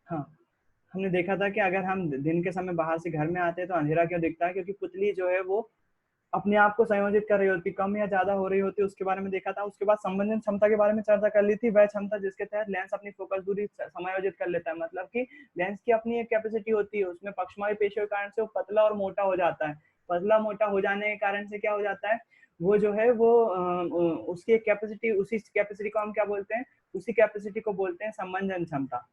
हाँ, हमने देखा था कि अगर हम दिन के समय बाहर से घर में आते हैं तो अंधेरा क्यों दिखता है, क्योंकि पुतली जो है वो अपने आप को संयोजित कर रही होती, कम या ज्यादा हो रही होती, उसके बारे में देखा था। उसके बाद संबंधन क्षमता के बारे में चर्चा कर ली थी, वह क्षमता जिसके तहत लेंस अपनी फोकस दूरी समायोजित कर लेता है। मतलब कि लेंस की अपनी एक कैपेसिटी होती है, उसमें पक्षमायी पेशियों के कारण से वो पतला और मोटा हो जाता है। पतला मोटा हो जाने के कारण से क्या हो जाता है, वो जो है वो उसकी एक कैपेसिटी, उसी कैपेसिटी को हम क्या बोलते हैं, उसी कैपेसिटी को बोलते हैं संबंधन क्षमता।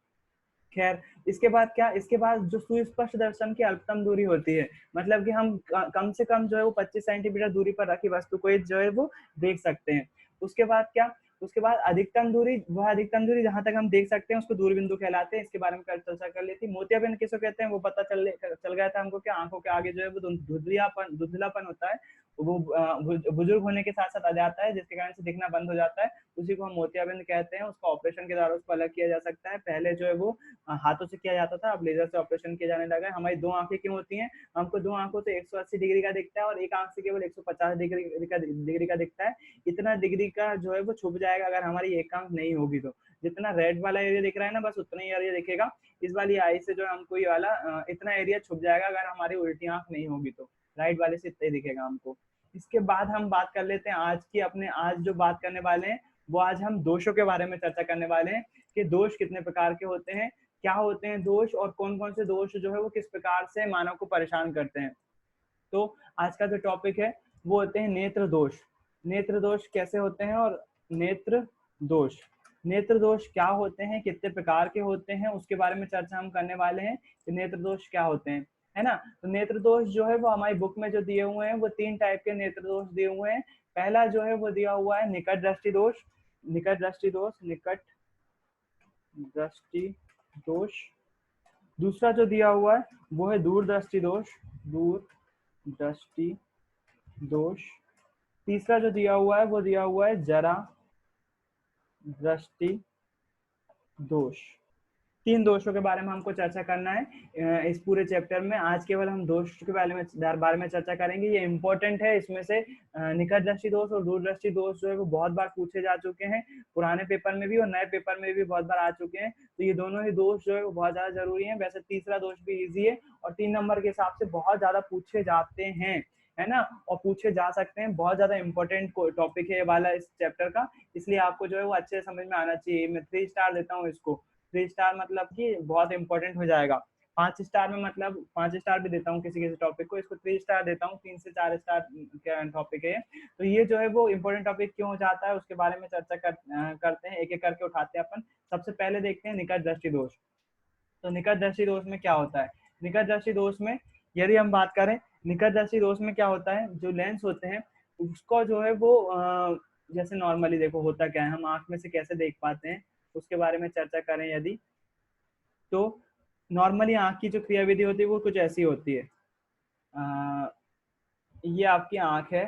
खैर, इसके बाद क्या, इसके बाद जो सुस्पष्ट दर्शन की अल्पतम दूरी होती है, मतलब कि हम कम से कम जो है वो 25 सेंटीमीटर दूरी पर रखी वस्तु को जो है वो देख सकते हैं। उसके बाद क्या, उसके बाद अधिकतम दूरी, वह अधिकतम दूरी जहां तक हम देख सकते हैं उसको दूर बिंदु कहलाते हैं। इसके बारे में चर्चा कर ली थी। मोतियाबिंद किसको कहते हैं वो पता चल गया था हमको कि आंखों के आगे जो है वो धुंधलापन होता है, वो बुजुर्ग होने के साथ साथ आ जाता है, जिसके कारण से दिखना बंद हो जाता है, उसी को हम मोतियाबिंद कहते हैं। उसका ऑपरेशन के द्वारा उसको अलग किया जा सकता है। पहले जो है वो हाथों से किया जाता था, अब लेजर से ऑपरेशन किया जाने लगा है। हमारी दो आंखें क्यों होती हैं, हमको दो आंखों से 180 डिग्री का दिखता है और एक आंख से केवल 150 डिग्री का दिखता है। इतना डिग्री का जो है वो छुप जाएगा अगर हमारी एक आंख नहीं होगी तो। जितना रेड वाला एरिया दिख रहा है ना, बस उतना ही एरिया दिखेगा इस वाली आई से, जो है हमको ये वाला इतना एरिया छुप जाएगा अगर हमारी उल्टी आंख नहीं होगी तो। राइट वाले से इतना ही दिखेगा हमको। इसके बाद हम बात कर लेते हैं आज की, अपने आज जो बात करने वाले हैं वो, आज हम दोषों के बारे में चर्चा करने वाले हैं कि दोष कितने प्रकार के होते हैं, क्या होते हैं दोष, और कौन कौन से दोष जो है वो किस प्रकार से मानव को परेशान करते हैं। तो आज का जो टॉपिक है वो होते हैं नेत्र दोष। नेत्र दोष कैसे होते हैं, और नेत्र दोष, नेत्र दोष क्या होते हैं, कितने प्रकार के होते हैं, उसके बारे में चर्चा हम करने वाले हैं कि नेत्र दोष क्या होते हैं, है ना। तो नेत्र दोष जो है वो हमारी बुक में जो दिए हुए हैं वो 3 टाइप के नेत्र दोष दिए हुए हैं। पहला जो है वो दिया हुआ है निकट दृष्टि दोष, निकट दृष्टि दोष, निकट दृष्टि दोष। दूसरा जो दिया हुआ है वो है दूर दृष्टि दोष, दूर दृष्टि दोष। तीसरा जो दिया हुआ है वो दिया हुआ है जरा दृष्टि दोष। 3 दोषों के बारे में हमको चर्चा करना है इस पूरे चैप्टर में। आज केवल हम दोष के बारे में चर्चा करेंगे, ये इंपॉर्टेंट है। इसमें से निकट दृष्टि दोष और दूरदृष्टि दोष जो है वो बहुत बार पूछे जा चुके हैं, पुराने पेपर में भी और नए पेपर में भी बहुत बार आ चुके हैं। तो ये दोनों ही दोष जो है वो बहुत ज्यादा जरूरी है। वैसे तीसरा दोष भी इजी है और 3 नंबर के हिसाब से बहुत ज्यादा पूछे जाते हैं, है ना, और पूछे जा सकते हैं। बहुत ज्यादा इंपॉर्टेंट टॉपिक है ये वाला इस चैप्टर का, इसलिए आपको जो है वो अच्छे समझ में आना चाहिए। मैं 3 स्टार देता हूँ इसको। 3 स्टार मतलब कि बहुत इंपॉर्टेंट हो जाएगा। 5 स्टार में मतलब 5 स्टार भी देता हूँ किसी किसी टॉपिक को, इसको 3 स्टार देता हूँ। 3 से 4 स्टार का टॉपिक है। तो ये जो है वो इंपॉर्टेंट टॉपिक क्यों हो जाता है उसके बारे में चर्चा करते हैं, एक एक करके उठाते हैं अपन। सबसे पहले देखते हैं निकट दृष्टि दोष। तो निकट दृष्टि दोष में क्या होता है, निकट दृष्टि दोष में यदि हम बात करें, निकट दृष्टि दोष में क्या होता है, जो लेंस होते हैं उसको जो है वो जैसे नॉर्मली देखो होता क्या है, हम आंख में से कैसे देख पाते हैं उसके बारे में चर्चा करें यदि, तो नॉर्मली आंख की जो क्रियाविधि होती है वो कुछ ऐसी होती है। ये आपकी आंख है,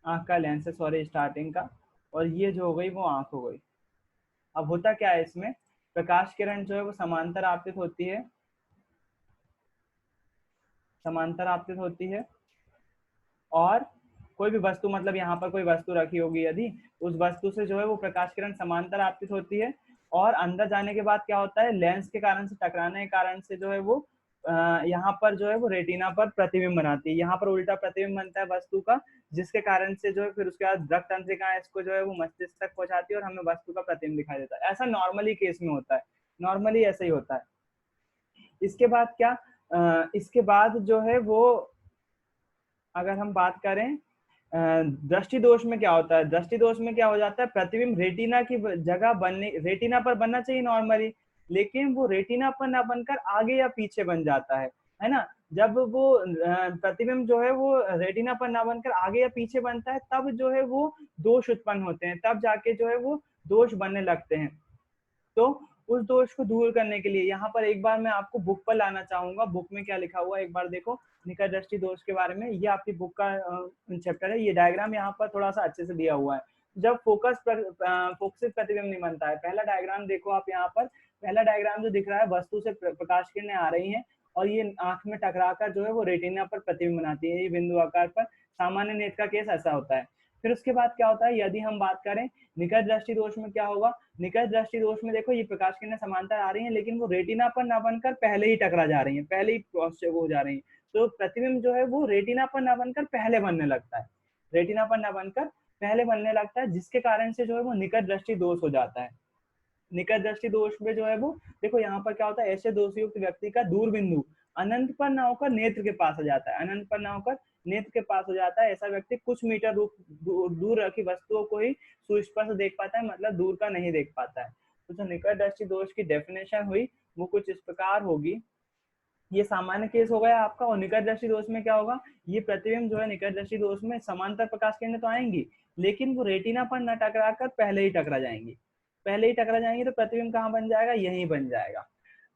आंख का लेंस है, सॉरी स्टार्टिंग का, और ये जो हो गई वो आंख हो गई। अब होता क्या है इसमें, प्रकाश किरण जो है वो समांतर आपतित होती है, समांतर आपतित होती है, और कोई भी वस्तु, मतलब यहाँ पर कोई वस्तु रखी होगी यदि, उस वस्तु से जो है वो प्रकाश किरण समांतर आपतित होती है, और अंदर जाने के बाद क्या होता है, लेंस के कारण से टकराने के कारण से जो है वो यहाँ पर जो है वो रेटिना पर प्रतिबिंब बनाती है। यहाँ पर उल्टा प्रतिबिंब बनता है वस्तु का, जिसके कारण से जो है फिर उसके बाद रक्त तंत्रिका इसको जो है वो मस्तिष्क तक पहुंचाती है और हमें वस्तु का प्रतिबिंब दिखाई देता है। ऐसा नॉर्मली केस में होता है, नॉर्मली ऐसा ही होता है। इसके बाद क्या, इसके बाद जो है वो अगर हम बात करें दृष्टि दोष में क्या होता है, दृष्टि दोष में क्या हो जाता है, प्रतिबिंब रेटिना की जगह बनने, रेटिना पर बनना चाहिए नॉर्मली, लेकिन वो रेटिना पर ना बनकर आगे या पीछे बन जाता है ना। जब वो प्रतिबिंब जो है वो रेटिना पर ना बनकर आगे या पीछे बनता है, तब जो है वो दोष उत्पन्न होते हैं, तब जाके जो है वो दोष बनने लगते हैं। तो उस दोष को दूर करने के लिए यहाँ पर एक बार मैं आपको बुक पर लाना चाहूंगा। बुक में क्या लिखा हुआ है एक बार देखो, निकट दृष्टि दोष के बारे में। ये आपकी बुक का चैप्टर है। ये डायग्राम यहाँ पर थोड़ा सा अच्छे से दिया हुआ है। जब फोकसित प्रतिबिंब नहीं बनता है, पहला डायग्राम देखो आप यहाँ पर, पहला डायग्राम जो दिख रहा है, वस्तु से प्रकाश किरणें आ रही हैं और ये आंख में टकरा कर जो है वो रेटिना पर प्रतिबिंब बनाती है, ये बिंदु आकार पर। सामान्य नेत्र का केस ऐसा होता है। फिर उसके बाद क्या होता है, यदि हम बात करें निकट दृष्टि दोष में क्या होगा, निकट दृष्टि दोष में देखो ये प्रकाश किरणें समांतर आ रही हैं लेकिन वो रेटिना पर ना बनकर पहले ही टकरा जा रही हैं, पहले ही क्रॉस हो जा रही हैं। तो प्रतिबिंब जो है वो रेटिना पर ना बनकर पहले बनने लगता है, रेटिना पर ना बनकर पहले बनने लगता है, जिसके कारण से जो है वो निकट दृष्टि दोष हो जाता है। निकट दृष्टि दोष में जो है वो देखो यहाँ पर क्या होता है, ऐसे दोषयुक्त व्यक्ति का दूर बिंदु अनंत पर ना होकर नेत्र के पास आ जाता है, अनंत पर ना होकर नेत्र के पास हो जाता है। ऐसा व्यक्ति कुछ मीटर दूर रखी वस्तुओं को ही सुस्पष्ट देख पाता है, मतलब दूर का नहीं देख पाता है। तो जो निकट दृष्टि दोष की डेफिनेशन हुई वो कुछ इस प्रकार होगी। ये सामान्य केस हो गया आपका। और निकट दृष्टि दोष में क्या होगा, ये प्रतिबिंब जो है निकट दृष्टि दोष में समांतर प्रकाश किरणें तो आएंगी लेकिन वो रेटिना पर न टकरा कर पहले ही टकरा जाएंगी, पहले ही टकरा जाएंगी। तो प्रतिबिंब कहाँ बन जाएगा, यहीं बन जाएगा।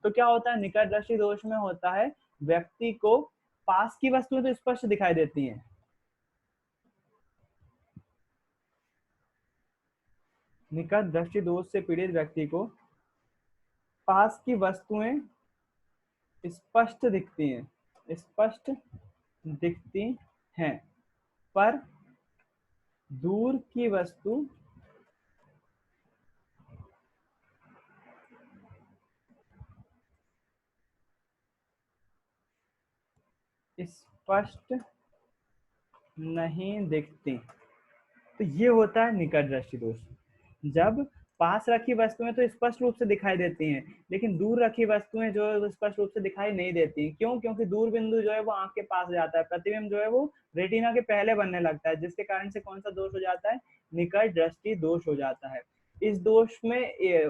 तो क्या होता है निकट दृष्टि दोष में होता है, व्यक्ति को पास की वस्तुएं तो स्पष्ट दिखाई देती हैं, निकट दृष्टि दोष से पीड़ित व्यक्ति को पास की वस्तुएं स्पष्ट दिखती हैं, स्पष्ट दिखती हैं, पर दूर की वस्तु स्पष्ट नहीं दिखती। तो ये होता है निकट दृष्टि दोष। जब पास रखी वस्तुएं तो स्पष्ट रूप से दिखाई देती हैं लेकिन दूर रखी वस्तुएं जो है वो स्पष्ट रूप से दिखाई नहीं देती। क्यों, क्योंकि दूर बिंदु जो है वो आंख के पास जाता है, प्रतिबिंब जो है वो रेटिना के पहले बनने लगता है, जिसके कारण से कौन सा दोष हो जाता है, निकट दृष्टि दोष हो जाता है। इस दोष में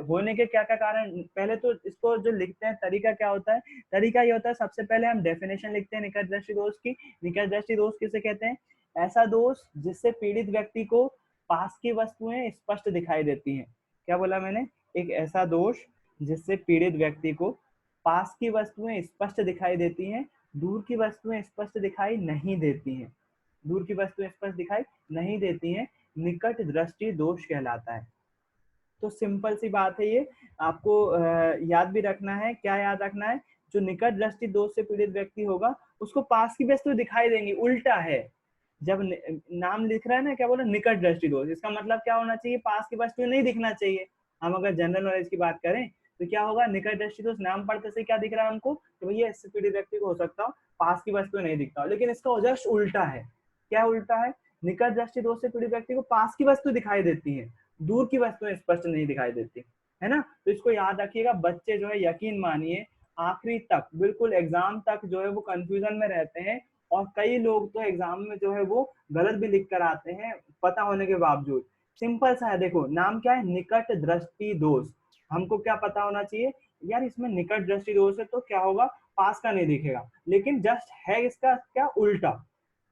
होने के क्या क्या कारण, पहले तो इसको जो लिखते हैं तरीका क्या होता है, तरीका ये होता है सबसे पहले हम डेफिनेशन लिखते हैं निकट दृष्टि दोष की। निकट दृष्टि दोष किसे कहते हैं, ऐसा दोष जिससे पीड़ित व्यक्ति को पास की वस्तुएं स्पष्ट दिखाई देती हैं। क्या बोला मैंने, एक ऐसा दोष जिससे पीड़ित व्यक्ति को पास की वस्तुएं स्पष्ट दिखाई देती हैं, दूर की वस्तुएं स्पष्ट दिखाई नहीं देती हैं, दूर की वस्तुएं स्पष्ट दिखाई नहीं देती हैं, निकट दृष्टि दोष कहलाता है। तो सिंपल सी बात है ये, आपको याद भी रखना है। क्या याद रखना है, जो निकट दृष्टि दोष से पीड़ित व्यक्ति होगा उसको पास की वस्तु दिखाई देंगी, उल्टा है। जब नाम लिख रहा है ना, क्या बोला, निकट दृष्टि दोष, इसका मतलब क्या होना चाहिए, पास की वस्तु नहीं दिखना चाहिए। हम अगर जनरल नॉलेज की बात करें तो क्या होगा, निकट दृष्टि दोष नाम पढ़ते से क्या दिख रहा है हमको, तो भैया इससे पीड़ित व्यक्ति को हो सकता हो पास की वस्तु नहीं दिखता हो, लेकिन इसका जस्ट उल्टा है। क्या उल्टा है, निकट दृष्टि दोष से पीड़ित व्यक्ति को पास की वस्तु दिखाई देती है, दूर की वस्तुएं स्पष्ट नहीं दिखाई देती है ना। तो इसको याद रखिएगा। बच्चे जो है यकीन मानिए आखिरी तक, बिल्कुल एग्जाम तक जो है वो कंफ्यूजन में रहते हैं, और कई लोग तो एग्जाम में जो है वो गलत भी लिख कर आते हैं पता होने के बावजूद। सिंपल सा है, देखो नाम क्या है, निकट दृष्टि दोष। हमको क्या पता होना चाहिए यार, इसमें निकट दृष्टि दोष है तो क्या होगा, पास का नहीं दिखेगा, लेकिन जस्ट है इसका क्या उल्टा,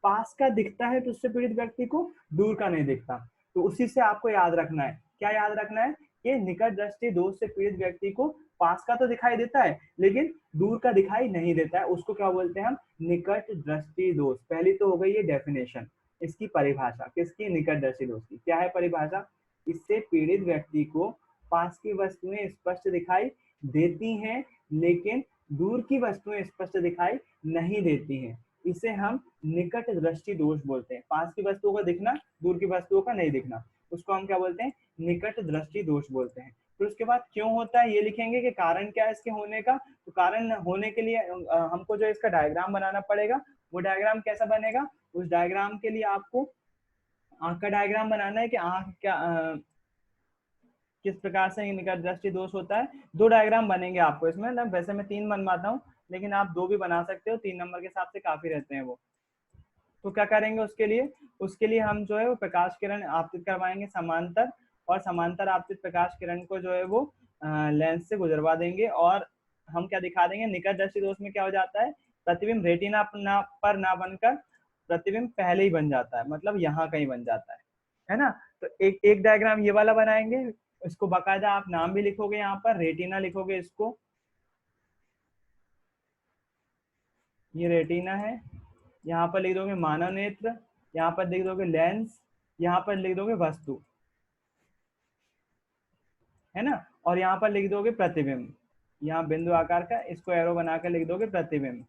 पास का दिखता है तो उससे पीड़ित व्यक्ति को दूर का नहीं दिखता। तो उसी से आपको याद रखना है, क्या याद रखना है, कि निकट दृष्टि दोष से पीड़ित व्यक्ति को पास का तो दिखाई देता है लेकिन दूर का दिखाई नहीं देता है, उसको क्या बोलते हैं हम, निकट दृष्टि दोष। पहली तो हो गई ये डेफिनेशन, इसकी परिभाषा किसकी, निकट दृष्टि दोष की। क्या है परिभाषा, इससे पीड़ित व्यक्ति को पास की वस्तुएं स्पष्ट दिखाई देती हैं लेकिन दूर की वस्तुएं स्पष्ट दिखाई नहीं देती हैं, इसे हम निकट दृष्टि दोष बोलते हैं। पास की वस्तुओं का दिखना, दूर की वस्तुओं का नहीं दिखना, उसको हम क्या बोलते हैं, निकट दृष्टि दोष बोलते हैं। फिर उसके बाद क्यों होता है ये लिखेंगे कि कारण क्या है इसके होने का। तो कारण होने के लिए हमको जो इसका डायग्राम बनाना पड़ेगा। वो डायग्राम कैसा बनेगा, उस डायग्राम के लिए आपको आंख का डायग्राम बनाना है कि आंख क्या किस प्रकार से निकट दृष्टि दोष होता है। दो डायग्राम बनेंगे आपको इसमें, ना वैसे मैं 3 बनवाता हूँ लेकिन आप 2 भी बना सकते हो, 3 नंबर के हिसाब से काफी रहते हैं वो। तो क्या करेंगे उसके लिए, उसके लिए हम जो है वो प्रकाश किरण आपतित करवाएंगे समांतर, और समांतर आपतित प्रकाश किरण को जो है वो लेंस से गुजरवा देंगे, और हम क्या दिखा देंगे, निकट दृष्टि दोष में क्या हो जाता है, प्रतिबिंब रेटिना पर ना बनकर प्रतिबिंब पहले ही बन जाता है, मतलब यहाँ कहीं बन जाता है ना। तो एक एक डायग्राम ये वाला बनाएंगे, इसको बाकायदा आप नाम भी लिखोगे, यहाँ पर रेटिना लिखोगे इसको, ये रेटिना है, यहाँ पर लिख दोगे मानव नेत्र, यहाँ पर लिख दोगे लेंस, यहाँ पर लिख दोगे वस्तु, है ना, और यहाँ पर लिख दोगे प्रतिबिंब, यहाँ बिंदु आकार का इसको एरो बना कर लिख दोगे प्रतिबिंब।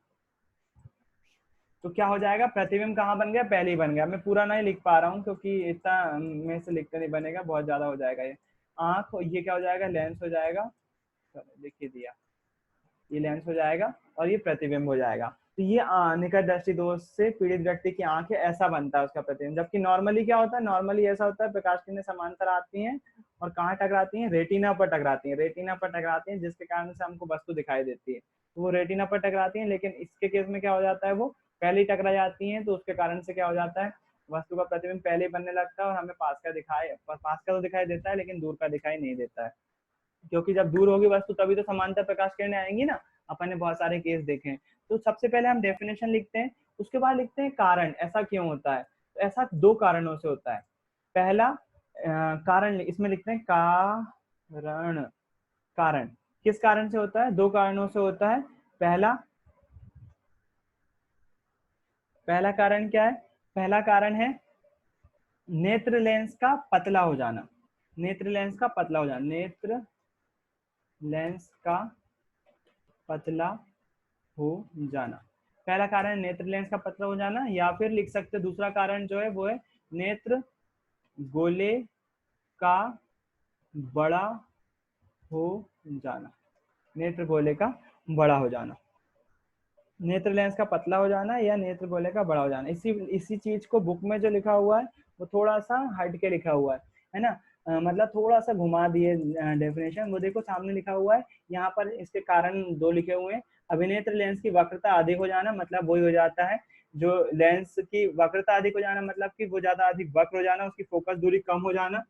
तो क्या हो जाएगा, प्रतिबिंब कहाँ बन गया, पहले ही बन गया। मैं पूरा नहीं लिख पा रहा हूँ क्योंकि इतना में से लिखकर नहीं बनेगा, बहुत ज्यादा हो जाएगा ये। आंख, ये क्या हो जाएगा, लेंस हो जाएगा, लिख दिया, ये लेंस हो जाएगा और ये प्रतिबिंब हो जाएगा। तो ये निकट दृष्टि दोष से पीड़ित व्यक्ति की आंख है, ऐसा बनता है उसका प्रतिबिंब। जबकि नॉर्मली क्या होता है, नॉर्मली ऐसा होता है प्रकाश किरणें समांतर आती हैं और कहाँ टकराती हैं, रेटिना पर टकराती हैं, रेटिना पर टकराती हैं, जिसके कारण से हमको वस्तु दिखाई देती है। तो वो रेटिना पर टकराती हैं, लेकिन इसके केस में क्या हो जाता है, वो पहले ही टकरा जाती हैं, तो उसके कारण से क्या हो जाता है, वस्तु का प्रतिबिंब पहले ही बनने लगता है और हमें पास का तो दिखाई देता है लेकिन दूर का दिखाई नहीं देता है। क्योंकि जब दूर होगी वस्तु तभी तो समांतर प्रकाश किरणें आएंगी ना। अपन ने बहुत सारे केस देखे हैं। तो सबसे पहले हम डेफिनेशन लिखते हैं, उसके बाद लिखते हैं कारण, ऐसा क्यों होता है। तो ऐसा दो कारणों से होता है। पहला कारण इसमें लिखते हैं कारण, कारण किस कारण से होता है, दो कारणों से होता है। पहला पहला कारण क्या है, पहला कारण है नेत्र लेंस का पतला हो जाना, नेत्र लेंस का पतला हो जाना, नेत्र लेंस का पतला हो जाना, पहला कारण है नेत्र लेंस का पतला हो जाना। या फिर लिख सकते दूसरा कारण जो है वो है नेत्र गोले का बड़ा हो जाना, नेत्र गोले का बड़ा हो जाना, नेत्र लेंस का पतला हो जाना या नेत्र गोले का बड़ा हो जाना। इसी चीज को बुक में जो लिखा हुआ है वो थोड़ा सा हट के लिखा हुआ है ना। मतलब थोड़ा सा घुमा दिए डेफिनेशन। वो देखो सामने लिखा हुआ है, यहाँ पर इसके कारण दो लिखे हुए हैं। अभिनेत्र लेंस की वक्रता अधिक हो जाना, मतलब वही हो जाता है जो लेंस की वक्रता अधिक हो जाना, मतलब कि वो ज्यादा अधिक वक्र हो जाना, उसकी फोकस दूरी कम हो जाना।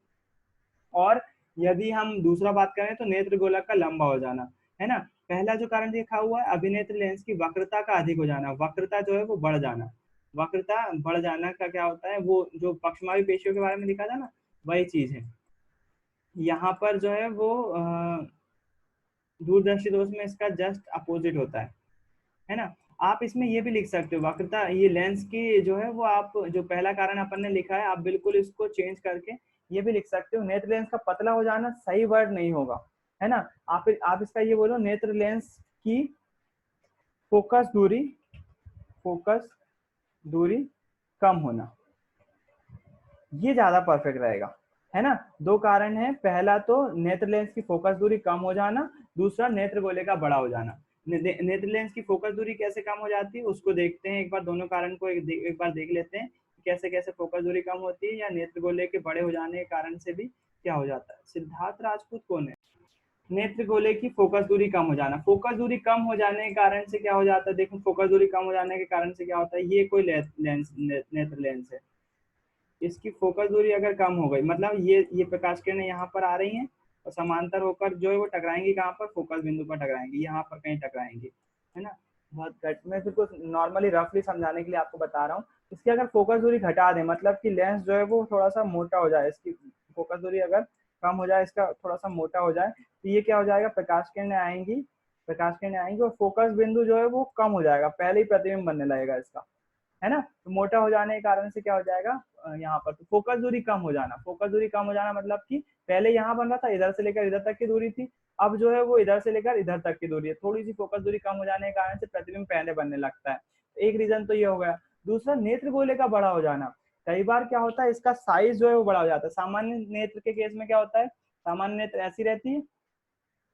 और यदि हम दूसरा बात करें तो नेत्र गोलक का लंबा हो जाना, है ना। पहला जो कारण लिखा हुआ है अभिनेत्र लेंस की वक्रता का अधिक हो जाना, वक्रता जो है वो बढ़ जाना, वक्रता बढ़ जाना का क्या होता है, वो जो पक्षमावी पेशियों के बारे में लिखा था ना, वही चीज है। यहाँ पर जो है वो दूरदर्शी दोष में इसका जस्ट अपोजिट होता है ना। आप इसमें ये भी लिख सकते हो वक्रता, ये लेंस की जो है वो, आप जो पहला कारण अपन ने लिखा है आप बिल्कुल इसको चेंज करके ये भी लिख सकते हो, नेत्र लेंस का पतला हो जाना सही वर्ड नहीं होगा, है ना। आप इसका ये बोलो नेत्र लेंस की फोकस दूरी, फोकस दूरी कम होना, ये ज्यादा परफेक्ट रहेगा, है ना। दो कारण है, पहला तो नेत्र लेंस की फोकस दूरी कम हो जाना, दूसरा नेत्र गोले का बड़ा हो जाना। नेत्र लेंस की फोकस दूरी कैसे कम हो जाती है उसको देखते हैं एक बार, दोनों कारण को एक बार देख लेते हैं कैसे कैसे फोकस दूरी कम होती है या नेत्र गोले के बड़े हो जाने के कारण से भी क्या हो जाता है। सिद्धार्थ राजपूत कौन है। नेत्र गोले की फोकस दूरी कम हो जाना, फोकस दूरी कम हो जाने के कारण से क्या हो जाता है, देखो फोकस दूरी कम हो जाने के कारण से क्या होता है, ये कोई लेंस नेत्र लेंस है, इसकी फोकस दूरी अगर कम हो गई, मतलब ये प्रकाश किरणें यहाँ पर आ रही हैं और समांतर होकर जो है वो टकराएंगी कहाँ पर, फोकस बिंदु पर टकराएंगी, यहाँ पर कहीं टकराएंगी, है ना। बहुत घट, मैं बिल्कुल नॉर्मली रफली समझाने के लिए आपको बता रहा हूँ। इसकी अगर फोकस दूरी घटा दें, मतलब कि लेंस जो है वो थोड़ा सा मोटा हो जाए, इसकी फोकस दूरी अगर कम हो जाए, इसका थोड़ा सा मोटा हो जाए, तो ये क्या हो जाएगा, प्रकाश किरणें आएंगी, प्रकाश किरणें आएंगी और फोकस बिंदु जो है वो कम हो जाएगा, पहले ही प्रतिबिंब बनने लगेगा इसका, है ना। तो मोटा हो जाने के कारण से क्या हो जाएगा, यहाँ पर तो फोकस दूरी कम हो जाना, फोकस दूरी कम हो जाना मतलब कि पहले यहाँ बन रहा था इधर से लेकर इधर तक की दूरी थी, अब जो है वो इधर से लेकर इधर तक की दूरी है, थोड़ी सी फोकस दूरी कम हो जाने के कारण से प्रतिबिंब पहले बनने लगता है। एक रीजन तो ये हो गया। दूसरा नेत्र गोले का बड़ा हो जाना, कई बार क्या होता है इसका साइज जो है वो बड़ा हो जाता है। सामान्य नेत्र के केस में क्या होता है, सामान्य नेत्र ऐसी रहती है,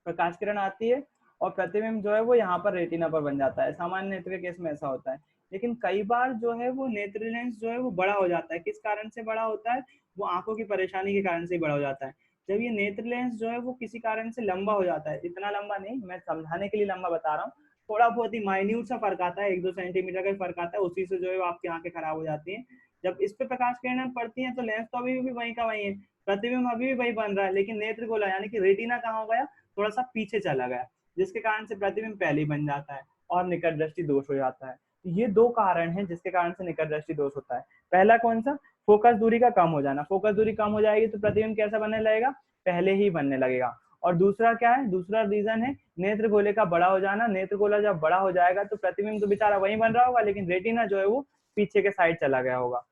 प्रकाश किरण आती है और प्रतिबिंब जो है वो यहाँ पर रेटिना पर बन जाता है, सामान्य नेत्र के केस में ऐसा होता है। लेकिन कई बार जो है वो नेत्र लेंस जो है वो बड़ा हो जाता है, किस कारण से बड़ा होता है, वो आंखों की परेशानी के कारण से ही बड़ा हो जाता है। जब ये नेत्र लेंस जो है वो किसी कारण से लंबा हो जाता है, इतना लंबा नहीं, मैं समझाने के लिए लंबा बता रहा हूँ, थोड़ा बहुत ही माइन्यूट सा फर्क आता है, 1-2 सेंटीमीटर का फर्क आता है, उसी से जो है आपकी आंखें खराब हो जाती हैं। जब इस पे प्रकाश किरणें पड़ती हैं तो लेंस तो अभी भी वहीं का वहीं है, प्रतिबिंब अभी भी वही बन रहा है, लेकिन नेत्र गोला यानी कि रेटिना कहाँ हो गया, थोड़ा सा पीछे चला गया, जिसके कारण से प्रतिबिंब पहले ही बन जाता है और निकट दृष्टि दोष हो जाता है। ये दो कारण हैं जिसके कारण से निकट दृष्टि दोष होता है। पहला कौन सा, फोकस दूरी का कम हो जाना, फोकस दूरी कम हो जाएगी तो प्रतिबिंब कैसा बनने लगेगा, पहले ही बनने लगेगा। और दूसरा क्या है, दूसरा रीजन है नेत्र गोले का बड़ा हो जाना, नेत्र गोला जब बड़ा हो जाएगा तो प्रतिबिंब तो बेचारा वहीं बन रहा होगा लेकिन रेटिना जो है वो पीछे के साइड चला गया होगा,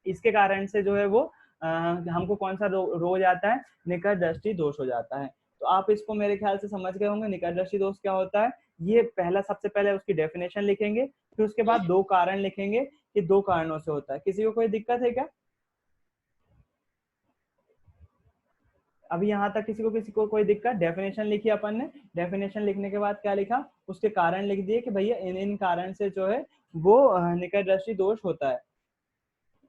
इसके कारण से जो है वो हमको कौन सा रोग आता है, निकट दृष्टि दोष हो जाता है। तो आप इसको मेरे ख्याल से समझ गए होंगे निकट दृष्टि दोष क्या होता है। ये पहला, सबसे पहले उसकी डेफिनेशन लिखेंगे, फिर उसके बाद दो कारण लिखेंगे कि दो कारणों से होता है। किसी को कोई दिक्कत है क्या? अभी यहाँ तक किसी को कोई दिक्कत? डेफिनेशन लिखी अपन ने, डेफिनेशन लिखने के बाद क्या लिखा, उसके कारण लिख दिए कि भैया इन इन कारण से जो है वो निकट दृष्टि दोष होता है।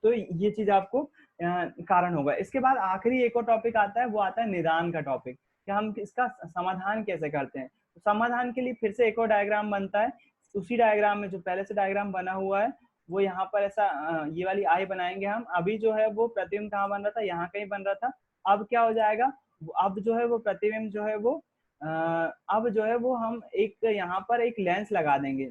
तो ये चीज आपको कारण होगा। इसके बाद आखिरी एक और टॉपिक आता है, वो आता है निदान का टॉपिक, कि हम इसका समाधान कैसे करते हैं। तो समाधान के लिए फिर से एक और डायग्राम बनता है। उसी डायग्राम में जो पहले से डायग्राम बना हुआ है वो यहाँ पर ऐसा ये वाली आई बनाएंगे हम। अभी जो है वो प्रतिबिंब कहाँ बन रहा था, यहाँ कहीं बन रहा था। अब क्या हो जाएगा, अब जो है वो प्रतिबिंब जो है वो अब जो है वो हम एक यहाँ पर एक लेंस लगा देंगे।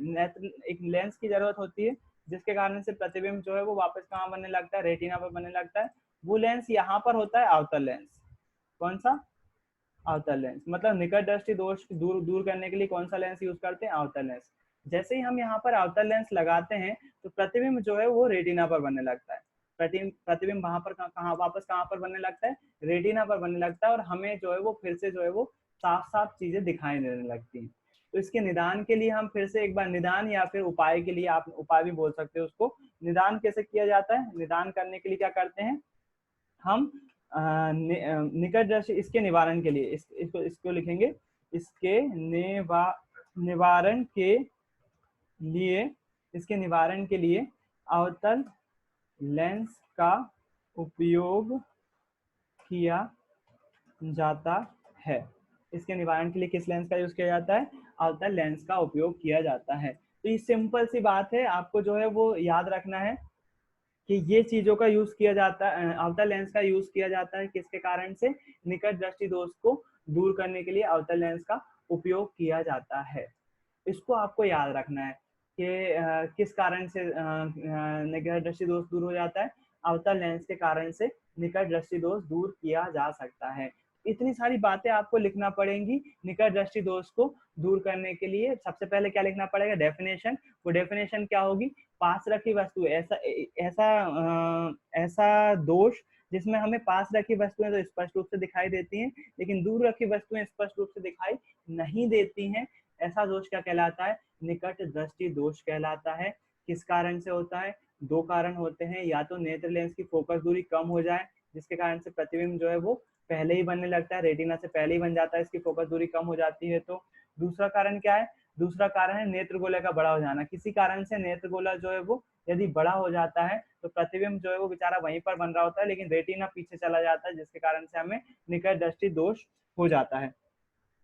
एक लेंस की जरूरत होती है, जिसके कारण से प्रतिबिंब जो है वो वापस कहाँ बनने लगता है, रेटिना पर बनने लगता है। वो लेंस यहाँ पर होता है अवतल लेंस। कौन सा? अवतल लेंस। मतलब निकट दृष्टि दोष दूर दूर करने के लिए कौन सा लेंस यूज करते हैं? अवतल लेंस। जैसे ही हम यहाँ पर अवतल लेंस लगाते हैं तो प्रतिबिंब जो है वो रेटिना पर बनने लगता है। प्रतिबिंब वहां पर कहाँ वापस कहाँ पर बनने लगता है? रेटिना पर बनने लगता है। और हमें जो है वो फिर से जो है वो साफ साफ चीजें दिखाई देने लगती हैं। तो इसके निदान के लिए हम फिर से एक बार, निदान या फिर उपाय के लिए, आप उपाय भी बोल सकते हो उसको। निदान कैसे किया जाता है? निदान करने के लिए क्या करते हैं हम, निकट दृष्टि, इसके निवारण के लिए इसको लिखेंगे, इसके निवारण के लिए, इसके निवारण के लिए अवतल लेंस का उपयोग किया जाता है। इसके निवारण के लिए किस लेंस का यूज किया जाता है? अवतल लेंस का उपयोग किया जाता है। तो ये सिंपल सी बात है, आपको जो है वो याद रखना है कि ये चीजों का यूज किया जाता है, अवतल लेंस का यूज किया जाता है किसके कारण से? निकट दृष्टि दोष को दूर करने के लिए अवतल लेंस का उपयोग किया जाता है। इसको आपको याद रखना है कि किस कारण से निकट दृष्टि दोष दूर हो जाता है। अवतल लेंस के कारण से निकट दृष्टि दोष दूर किया जा सकता है। इतनी सारी बातें आपको लिखना पड़ेंगी निकट दृष्टि दोष को दूर करने के लिए। सबसे पहले क्या लिखना पड़ेगा? डेफिनेशन। वो डेफिनेशन क्या होगी? पास रखी वस्तु, ऐसा ऐसा ऐसा दोष जिसमें हमें पास रखी वस्तुएं तो स्पष्ट रूप से दिखाई देती हैं, लेकिन दूर रखी वस्तुएं स्पष्ट रूप से दिखाई नहीं देती हैं। ऐसा दोष क्या कहलाता है? निकट दृष्टि दोष कहलाता है। किस कारण से होता है? दो कारण होते हैं, या तो नेत्र लेंस की फोकस दूरी कम हो जाए, जिसके कारण से प्रतिबिंब जो है वो पहले ही बनने लगता है, रेटिना से पहले ही बन जाता है, इसकी फोकस दूरी कम हो जाती है। तो दूसरा कारण क्या है? दूसरा कारण है नेत्र गोले का बड़ा हो जाना। किसी कारण से नेत्र गोला जो है वो यदि बड़ा हो जाता है तो प्रतिबिंब जो है वो बेचारा वहीं पर बन रहा होता है, लेकिन रेटिना पीछे चला जाता है, जिसके कारण से हमें निकट दृष्टि दोष हो जाता है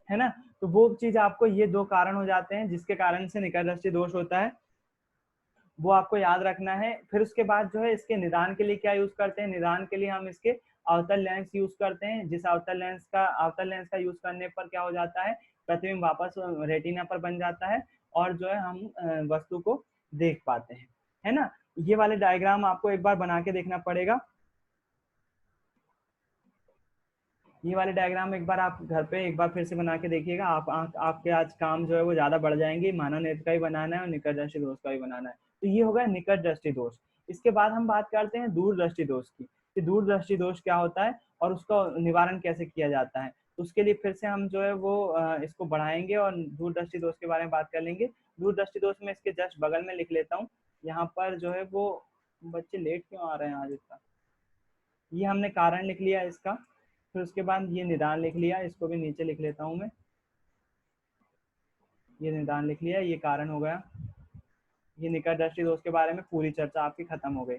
ना। तो वो चीज आपको, ये दो कारण हो जाते हैं जिसके कारण से निकट दृष्टि दोष होता है, वो आपको याद रखना है। फिर उसके बाद जो है इसके निदान के लिए क्या यूज करते हैं? निदान के लिए हम इसके अवतल लेंस यूज करते हैं। जिस अवतल लेंस का यूज करने पर क्या हो जाता है? प्रतिबिंब वापस रेटिना पर बन जाता है और जो है हम वस्तु को देख पाते हैं, है ना। ये वाले डायग्राम आपको एक बार बना के देखना पड़ेगा। ये वाले डायग्राम एक बार आप घर पे एक बार फिर से बना के देखिएगा। आपके आज काम जो है वो ज्यादा बढ़ जाएंगे। मानव नेत्र का भी बनाना है और निकट दृष्टि दोष का भी बनाना है। तो ये हो गया निकट दृष्टि दोष। इसके बाद हम बात करते हैं दूर दृष्टि दोष की, कि दूर दृष्टि दोष क्या होता है और उसका निवारण कैसे किया जाता है। तो उसके लिए फिर से हम जो है वो इसको बढ़ाएंगे और दूर दृष्टि दोष के बारे में बात कर लेंगे। दूर दृष्टि दोष में इसके जस्ट बगल में लिख लेता हूँ। यहाँ पर जो है वो, बच्चे लेट क्यों आ रहे हैं आज इतना। ये हमने कारण लिख लिया इसका। फिर उसके बाद ये निदान लिख लिया, इसको भी नीचे लिख लेता हूँ मैं। ये निदान लिख लिया, ये कारण हो गया। ये निकट दृष्टि दोष के बारे में पूरी चर्चा आपकी खत्म हो गई,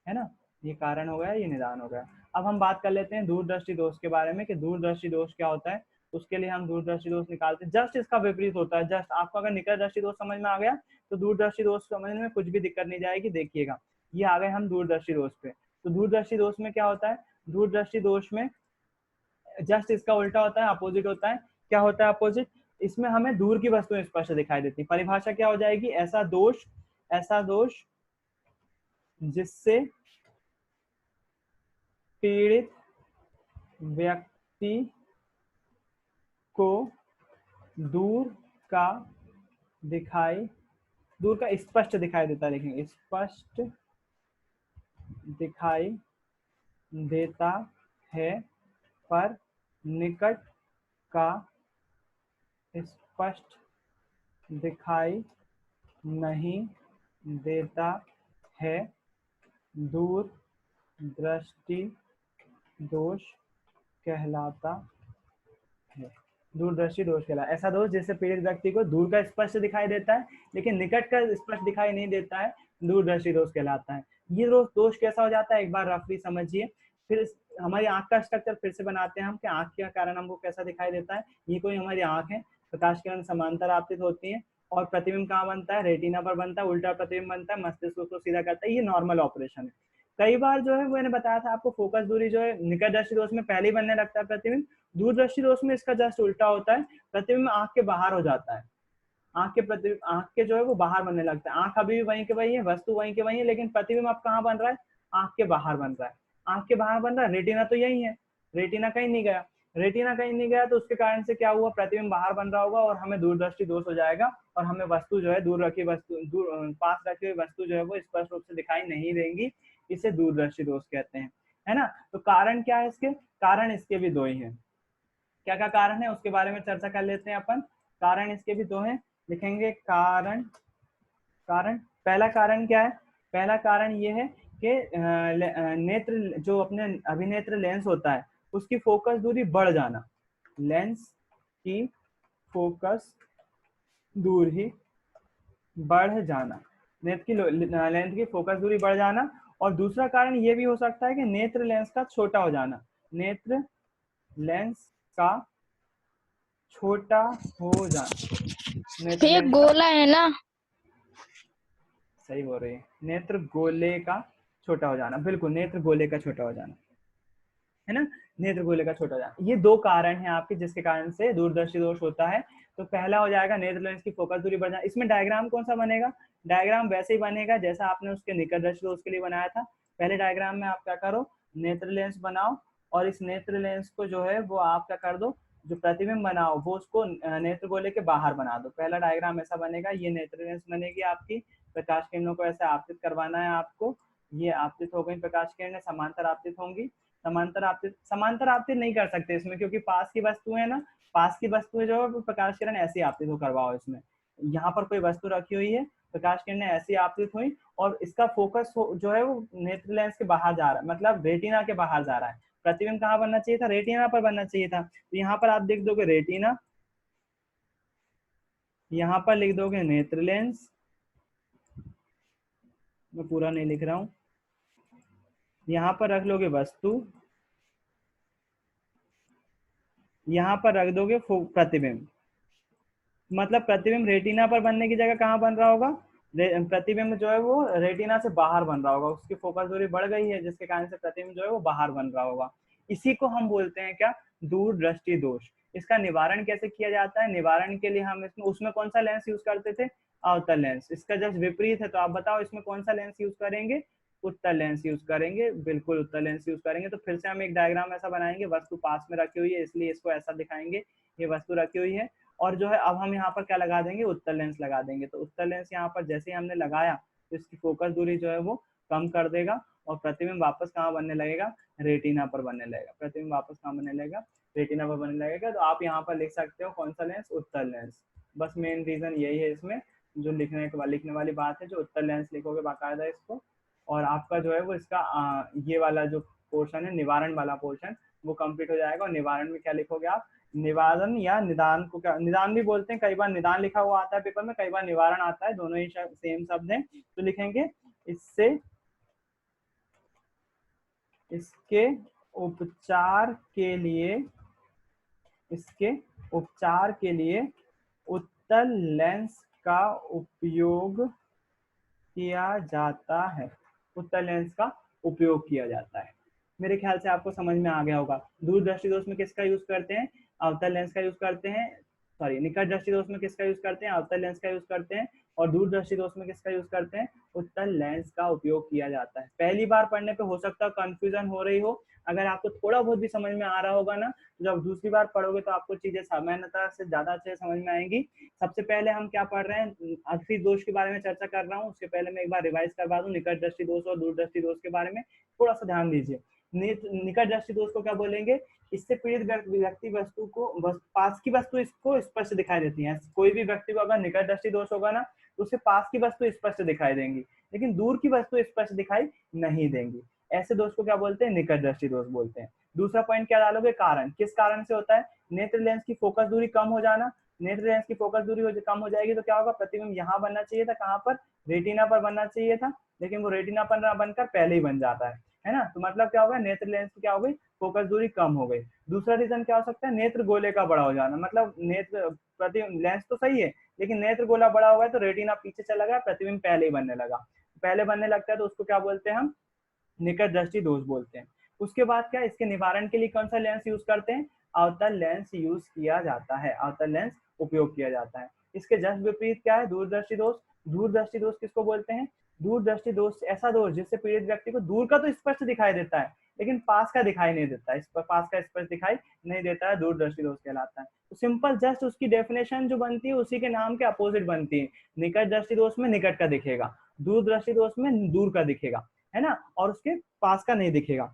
है ना। ये कारण हो गया, ये निदान हो गया। अब हम बात कर लेते हैं दूरदृष्टि दोष के बारे में, कि दूरदृष्टि दोष क्या होता है। उसके लिए हम दूरदृष्टि दोष निकालते हैं। जस्ट इसका विपरीत होता है। जस्ट आपको अगर निकट दृष्टि दोष समझ में आ गया तो दूरदृष्टि दोष समझने में कुछ भी दिक्कत नहीं जाएगी। देखिएगा, ये आ गए हम दूरदृष्टि दोष पे। तो दूरदृष्टि दोष में क्या होता है? दूरदृष्टि दोष में जस्ट इसका उल्टा होता है, अपोजिट होता है। क्या होता है अपोजिट? इसमें हमें दूर की वस्तुएं स्पष्ट दिखाई देती। परिभाषा क्या हो जाएगी? ऐसा दोष जिससे पीड़ित व्यक्ति को दूर का दिखाई दूर का स्पष्ट दिखाई देता है। लेकिन स्पष्ट दिखाई देता है, पर निकट का स्पष्ट दिखाई नहीं देता है, दूर दृष्टि दोष कहलाता है। दूरदर्शी दोष कहलाता है। ऐसा दोष जिससे पीड़ित व्यक्ति को दूर का स्पष्ट दिखाई देता है लेकिन निकट का स्पष्ट दिखाई नहीं देता है, दूरदर्शी दोष कहलाता है। ये दोष कैसा हो जाता है, एक बार रफली समझिए। फिर हमारी आंख का स्ट्रक्चर फिर से बनाते हैं हम कि आंख के कारण हमको कैसा दिखाई देता है। ये कोई हमारी आंख है, प्रकाश किरण समांतर आपतित होती है और प्रतिबिंब कहाँ बनता है, रेटिना पर बनता है, उल्टा प्रतिबिंब बनता है, मस्तिष्क उसको सीधा करता है। ये नॉर्मल ऑपरेशन है। कई बार जो है वो मैंने बताया था आपको, फोकस दूरी जो है निकट दृष्टि दोष में पहले ही बनने लगता है प्रतिबिंब, दूरदर्शी दोष में इसका जस्ट उल्टा होता है, प्रतिबिंब आंख के बाहर हो जाता है। आंख के जो है वो बाहर बनने लगता है। आंख अभी भी वहीं के वही है, वस्तु वहीं के वही है, लेकिन प्रतिबिंब अब कहाँ बन रहा है, आंख के बाहर बन रहा है। आंख के बाहर बन रहा है, रेटिना तो यही है, रेटिना कहीं नहीं गया। रेटिना कहीं नहीं गया तो उसके कारण से क्या हुआ, प्रतिबिंब बाहर बन रहा होगा और हमें दूरदृष्टि दोष हो जाएगा और हमें वस्तु जो है दूर रखी वस्तु, पास रखी हुई वस्तु जो है वो स्पष्ट रूप से दिखाई नहीं देंगी। इसे दूरदर्शी दोष कहते हैं, है ना। तो कारण क्या है इसके, कारण इसके भी दो ही हैं। क्या क्या कारण है उसके बारे में चर्चा कर लेते हैं अपन। कारण इसके भी दो हैं, लिखेंगे कारण। कारण पहला कारण क्या है, पहला कारण ये है कि नेत्र जो अपने अभिनेत्र लेंस होता है उसकी फोकस दूरी बढ़ जाना, लेंस की फोकस दूरी बढ़ जाना, लेंथ की फोकस दूरी बढ़ जाना। और दूसरा कारण ये भी हो सकता है कि नेत्र लेंस का छोटा हो जाना, नेत्र लेंस का छोटा हो जाना, नेत्र ये लेंस का, गोला है ना। सही बोल रही है, नेत्र गोले का छोटा हो जाना, बिल्कुल नेत्र गोले का छोटा हो जाना, है ना, नेत्र गोले का छोटा हो जाना। ये दो कारण हैं आपके जिसके कारण से दूरदर्शी दोष होता है। तो पहला हो जाएगा नेत्र लेंस की फोकस दूरी बढ़ जाना। इसमें डायग्राम कौन सा बनेगा, डायग्राम वैसे ही बनेगा जैसा आपने उसके निकट दृष्टि दोष के लिए बनाया था। पहले डायग्राम में आप क्या करो, नेत्र लेंस बनाओ और इस नेत्र लेंस को जो है वो आप क्या कर दो, जो प्रतिबिंब बनाओ वो उसको नेत्र गोले के बाहर बना दो। पहला डायग्राम ऐसा बनेगा, ये नेत्र लेंस बनेगी आपकी, प्रकाश किरणों को ऐसे आपतित करवाना है आपको। ये आपतित हो गई प्रकाश किरणें, समांतर आपतित होंगी। समांतर आपतित नहीं कर सकते इसमें क्योंकि पास की वस्तु है ना, पास की वस्तु जो है प्रकाश किरण ऐसी आपतित हो करवाओ इसमें। यहाँ पर कोई वस्तु रखी हुई है, प्रकाश किरणें ऐसी आपतित हुई और इसका फोकस जो है वो नेत्र लेंस के बाहर जा रहा है, मतलब रेटिना के बाहर जा रहा है। प्रतिबिंब कहाँ बनना चाहिए था, रेटिना पर बनना चाहिए था। तो यहाँ पर आप देख दोगे रेटिना, यहाँ पर लिख दोगे नेत्र लेंस, मैं पूरा नहीं लिख रहा हूँ, यहाँ पर रख लोगे वस्तु, यहाँ पर रख दोगे प्रतिबिंब। मतलब प्रतिबिंब रेटिना पर बनने की जगह कहाँ बन रहा होगा, प्रतिबिंब जो है वो रेटिना से बाहर बन रहा होगा, उसकी फोकस दूरी बढ़ गई है जिसके कारण से प्रतिबिंब जो है वो बाहर बन रहा होगा। इसी को हम बोलते हैं क्या, दूरदृष्टि दोष। इसका निवारण कैसे किया जाता है, निवारण के लिए हम इसमें उसमें कौन सा लेंस यूज करते थे, अवतल लेंस। इसका जस्ट विपरीत है, तो आप बताओ इसमें कौन सा लेंस यूज करेंगे, उत्तल लेंस यूज करेंगे, बिल्कुल उत्तल लेंस यूज करेंगे। तो फिर से हम एक डायग्राम ऐसा बनाएंगे, वस्तु पास में रखी हुई है इसलिए इसको ऐसा दिखाएंगे, ये वस्तु रखी हुई है और जो है अब हम यहाँ पर क्या लगा देंगे, उत्तल लेंस लगा देंगे। तो उत्तल लेंस यहाँ पर जैसे ही हमने लगाया तो इसकी फोकस दूरी जो है वो कम कर देगा और प्रतिबिंब वापस कहाँ बनने लगेगा, रेटिना पर बनने लगेगा। प्रतिबिंब वापस कहाँ बनने लगेगा, रेटिना पर बनने लगेगा। तो आप यहाँ पर लिख सकते हो कौन सा लेंस, उत्तल लेंस। बस मेन रीजन यही है इसमें जो लिखने वाली बात है, जो उत्तल लेंस लिखोगे बाकायदा इसको। और आपका जो है वो इसका ये वाला जो पोर्शन है, निवारण वाला पोर्शन, वो कंप्लीट हो जाएगा। और निवारण में क्या लिखोगे आप, निवारण या निदान को क्या, निदान भी बोलते हैं, कई बार निदान लिखा हुआ आता है पेपर में, कई बार निवारण आता है, दोनों ही सेम शब्द हैं। तो लिखेंगे इससे इसके उपचार के लिए, इसके उपचार के लिए उत्तल लेंस का उपयोग किया जाता है, उत्तल लेंस का उपयोग किया जाता है। मेरे ख्याल से आपको समझ में आ गया होगा। दूरदृष्टि दोष में किसका यूज करते हैं, अवतल लेंस का यूज करते हैं, सॉरी निकट दृष्टि दोष में किसका यूज करते हैं, अवतल लेंस का यूज करते हैं। और दूरदृष्टि दोष में किसका यूज करते हैं, उत्तल लेंस का उपयोग किया जाता है। पहली बार पढ़ने पे हो सकता है कंफ्यूजन हो रही हो, अगर आपको थोड़ा बहुत भी समझ में आ रहा होगा ना, तो जब दूसरी बार पढ़ोगे तो आपको चीजें सामान्यता से ज्यादा अच्छे समझ में आएंगी। सबसे पहले हम क्या पढ़ रहे हैं, अक्षी दोष के बारे में चर्चा कर रहा हूँ। उसके पहले मैं एक बार रिवाइज करवा दूं, निकट दृष्टि दोष और दूरदृष्टि दोष के बारे में थोड़ा सा ध्यान दीजिए। निकट दृष्टि दोष को क्या बोलेंगे, इससे पीड़ित व्यक्ति वस्तु को पास की वस्तु इसको स्पष्ट दिखाई देती है। कोई भी व्यक्ति को अगर निकट दृष्टि दोष होगा ना तो उसे पास की वस्तु स्पष्ट दिखाई देंगी, लेकिन दूर की वस्तु स्पष्ट दिखाई नहीं देंगी। ऐसे दोष को क्या बोलते हैं, निकट दृष्टि दोष बोलते हैं। दूसरा पॉइंट क्या डालोगे, कारण। किस कारण से होता है, नेत्र लेंस की फोकस दूरी कम हो जाना। नेत्र लेंस की फोकस दूरी कम हो जाएगी तो क्या होगा, प्रतिबिंब यहाँ बनना चाहिए था, कहाँ पर, रेटिना पर बनना चाहिए था, लेकिन वो रेटिना पर ना बनकर पहले ही बन जाता है ना। तो मतलब क्या होगा, नेत्र लेंस की क्या हो गई, फोकस दूरी कम हो गई। दूसरा रीजन क्या हो सकता है, नेत्र गोले का बड़ा हो जाना। मतलब नेत्र प्रतिबिंब लेंस तो सही है लेकिन नेत्र गोला बड़ा हो गया तो रेटिना पीछे चला गया, प्रतिबिंब पहले ही बनने लगा। पहले बनने लगता है तो उसको क्या बोलते हैं हम, निकट दृष्टि दोष बोलते हैं। उसके बाद क्या, इसके निवारण के लिए कौन सा लेंस यूज करते हैं, अवतल लेंस यूज किया जाता है, अवतल लेंस उपयोग किया जाता है। इसके जस्ट विपरीत क्या है, दूरदर्शी दोष। दूरदर्शी दोष किसको बोलते हैं, दूरदर्शी दोष ऐसा दोष जिससे पीड़ित व्यक्ति को दूर का तो स्पष्ट दिखाई देता है लेकिन पास का दिखाई नहीं देता है, पास का स्पष्ट दिखाई नहीं देता है, दूरदर्शी दोष कहलाता है। तो सिंपल जस्ट उसकी डेफिनेशन जो बनती है उसी के नाम के अपोजिट बनती है। निकट दृष्टि दोष में निकट का दिखेगा, दूरदर्शी दोष में दूर का दिखेगा, है ना, और उसके पास का नहीं दिखेगा।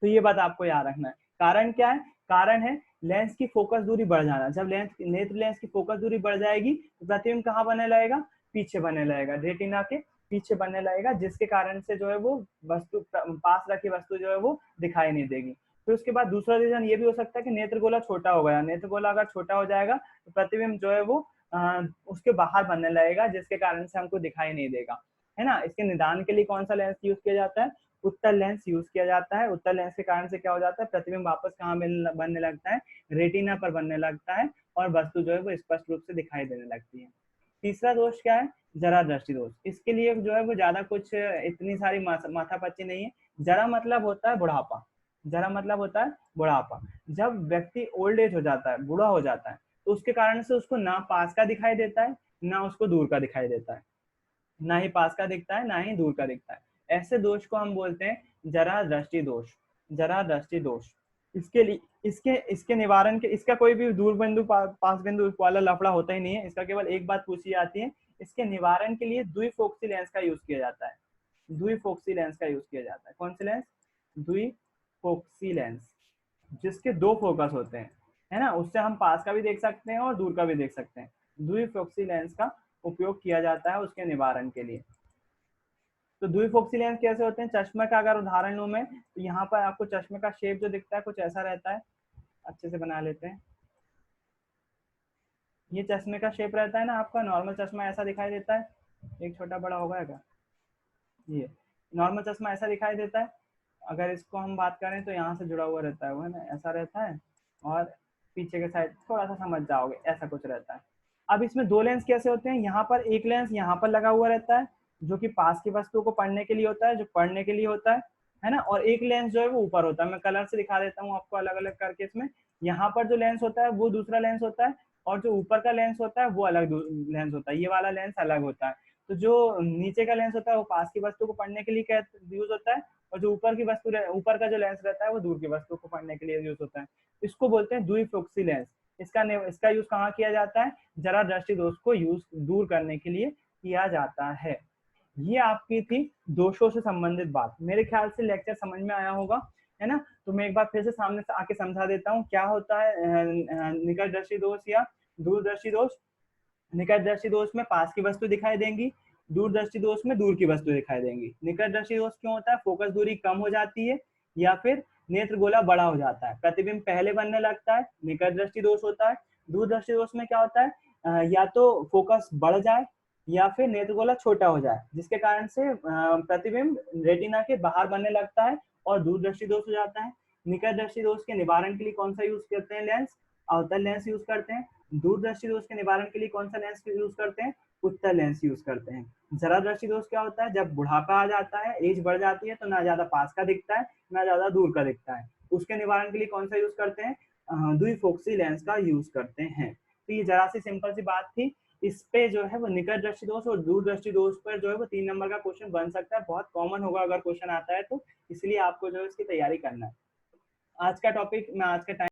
तो ये बात आपको याद रखना है। कारण क्या है, कारण है लेंस की फोकस दूरी बढ़ जाना। जब नेत्र लेंस की फोकस दूरी बढ़ जाएगी तो प्रतिबिंब कहाँ बनने लगेगा, पीछे बनने लगेगा, रेटिना के पीछे बनने लगेगा, जिसके कारण से जो है वो वस्तु, पास रखी वस्तु जो है वो दिखाई नहीं देगी। फिर उसके बाद दूसरा रीजन ये भी हो सकता है कि नेत्र गोला छोटा हो गया। नेत्र गोला अगर छोटा हो जाएगा तो प्रतिबिंब जो है वो उसके बाहर बनने लगेगा, जिसके कारण से हमको दिखाई नहीं देगा, है ना। इसके निदान के लिए कौन सा लेंस यूज किया जाता है, उत्तल लेंस यूज किया जाता है। उत्तल लेंस के कारण से क्या हो जाता है, प्रतिबिंब वापस कहाँ बनने लगता है, रेटिना पर बनने लगता है और वस्तु जो है वो स्पष्ट रूप से दिखाई देने लगती है। तीसरा दोष क्या है, जरा दृष्टि दोष। इसके लिए जो है वो ज्यादा कुछ इतनी सारी माथापच्ची नहीं है। जरा मतलब होता है बुढ़ापा, जरा मतलब होता है बुढ़ापा। जब व्यक्ति ओल्ड एज हो जाता है, बूढ़ा हो जाता है, तो उसके कारण से उसको ना पास का दिखाई देता है ना उसको दूर का दिखाई देता है, ना ही पास का दिखता है ना ही दूर का दिखता है। ऐसे दोष को हम बोलते हैं जरा दृष्टि दोष, जरा दृष्टि दोष। इसके लिए इसके इसके निवारण के, इसका कोई भी दूर बिंदु पास बिंदु वाला लफड़ा होता ही नहीं है। इसका केवल एक बात पूछी जाती है, इसके निवारण के लिए द्विफोक्सी लेंस का यूज किया जाता है। द्विफोक्सी लेंस का यूज किया जाता है। कौन सी लेंस, द्विफोक्सी लेंस, जिसके दो फोकस होते हैं, है ना। उससे हम पास का भी देख सकते हैं और दूर का भी देख सकते हैं। द्विफोक्सी लेंस का उपयोग किया जाता है उसके निवारण के लिए। तो द्विफोक्सी लेंस कैसे होते हैं, चश्मे का अगर उदाहरण लूं मैं तो यहाँ पर आपको चश्मे का शेप जो दिखता है कुछ ऐसा रहता है, अच्छे से बना लेते हैं। ये चश्मे का शेप रहता है ना आपका, नॉर्मल चश्मा ऐसा दिखाई देता है, एक छोटा बड़ा होगा क्या, ये नॉर्मल चश्मा ऐसा दिखाई देता है। अगर इसको हम बात करें तो यहाँ से जुड़ा हुआ रहता है वो, है ना, ऐसा रहता है, और पीछे के साइड थोड़ा सा समझ जाओगे ऐसा कुछ रहता है। अब इसमें दो लेंस कैसे होते हैं, यहाँ पर एक लेंस यहाँ पर लगा हुआ रहता है जो कि पास की वस्तु को पढ़ने के लिए होता है, जो पढ़ने के लिए होता है ना, और एक लेंस जो है वो ऊपर होता है। मैं कलर से दिखा देता हूँ आपको अलग अलग करके। इसमें यहाँ पर जो लेंस होता है वो दूसरा लेंस होता है, और जो ऊपर का लेंस होता है वो अलग लेंस होता है, ये वाला लेंस अलग होता है। तो जो नीचे का लेंस होता है वो पास की वस्तु को पढ़ने के लिए यूज होता है, और जो ऊपर की वस्तु, ऊपर का जो लेंस रहता है वो दूर की वस्तु को पढ़ने के लिए यूज होता है। इसको बोलते हैं द्विफोक्सी लेंस। इसका यूज कहाँ किया जाता है, जरा दृष्टि दोष को यूज दूर करने के लिए किया जाता है। ये आपकी थी दोषों से संबंधित बात। मेरे ख्याल से लेक्चर समझ में आया होगा, है ना। तो मैं एक बार फिर से सामने से आके समझा देता हूँ क्या होता है निकट दृष्टि दोष या दूरदर्शी दोष। निकट दृष्टि दोष में पास की वस्तु दिखाई देंगी, दूरदर्शी दोष में दूर की वस्तु दिखाई देंगी। निकट दृष्टि दोष क्यों होता है, फोकस दूरी कम हो जाती है या फिर नेत्र गोला बड़ा हो जाता है, प्रतिबिंब पहले बनने लगता है, निकट दृष्टि दोष होता है। दूरदर्शी दोष में क्या होता है, या तो फोकस बढ़ जाए या फिर नेत्र गोला छोटा हो जाए, जिसके कारण से प्रतिबिंब रेटिना के बाहर बनने लगता है और दूरदर्शी दोष हो जाता है। निकट दृष्टि दोष के निवारण के लिए कौन सा यूज करते हैं, लेंस, अवतल लेंस यूज करते हैं। दूरदर्शी दोष के निवारण के लिए कौन सा लेंस यूज करते हैं, उत्तल लेंस यूज करते हैं। जरा दृष्टि दोष क्या होता है, जब बुढ़ापा आ जाता है, एज बढ़ जाती है, तो ना ज्यादा पास का दिखता है ना ज्यादा दूर का दिखता है। उसके निवारण के लिए कौन सा यूज करते हैं, द्विफोक्सी लेंस का यूज करते हैं। तो ये जरा सी सिंपल सी बात थी। इस पे जो है वो निकट दृष्टि दोष और दूरदर्शी दोष पर जो है वो 3 नंबर का क्वेश्चन बन सकता है, बहुत कॉमन होगा अगर क्वेश्चन आता है तो, इसलिए आपको जो है इसकी तैयारी करना है। आज का टॉपिक मैं आज के टाइम